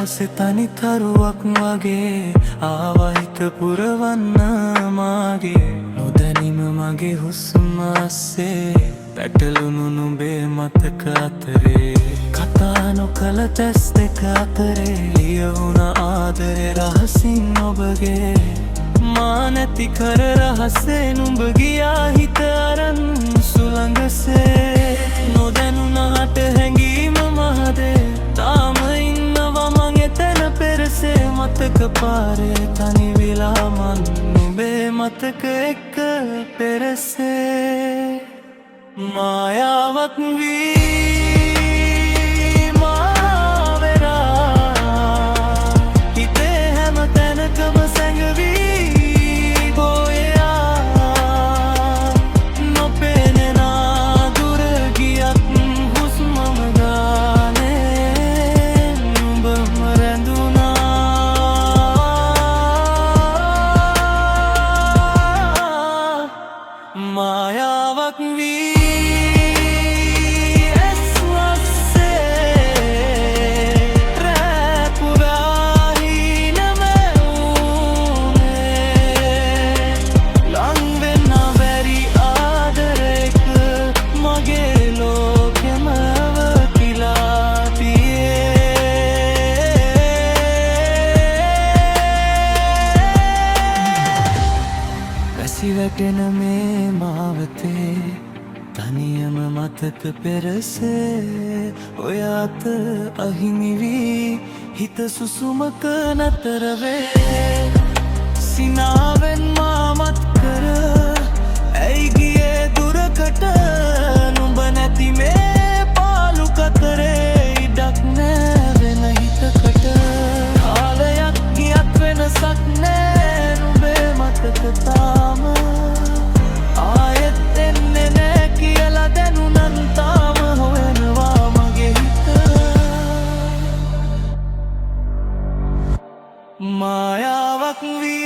ආසේ තනි තරුවක් වගේ ආවහිත පුරවන්න මාගේ නොදැනීම මගේ හුස්ම අස්සේ පැටලුණු නුඹේ මතක අතරේ කතා නොකළ තැස් දෙක අතරේ ලියවුණ ආදරේ රහසින් ඔබගේ මා නැති කර රහසේ නුඹ ගියා හිත අරන් සුළඟසේ නොදැනුණාට හැඟීම මහදේ තාම ඉන්නවා මං එතන පෙරසේ මතක පාරේ තනි වෙලා මං නුඹේ මතක එක්ක පෙරසේ මායාවක් වී මාවෙරා හිතේ හැම තැනකම සැඟවී ගොයා නොපෙනෙන දුර ගියත් හුස්මම ගානේ නුඹම රැඳුණා මායාවක් වී වැටෙන මේ මාවතේ තනියම මතක පෙරසේ ඔය අත අහිමි වී හිත සුසුමක නතර වේ සිනාවෙන් මාමත් කර ඇයි ගියේ දුරකට නුඹ නැති මේ පාළු කතරේ ඉඩක් නෑ වෙන හිතකට කාලයක් ගියත් වෙනසක් නෑ නුඹේ මතක තාම ආයෙත් එන්නේ නෑ කියලා දැනුණත් තාම හොයනවා මගේ හිත මායාවක් වී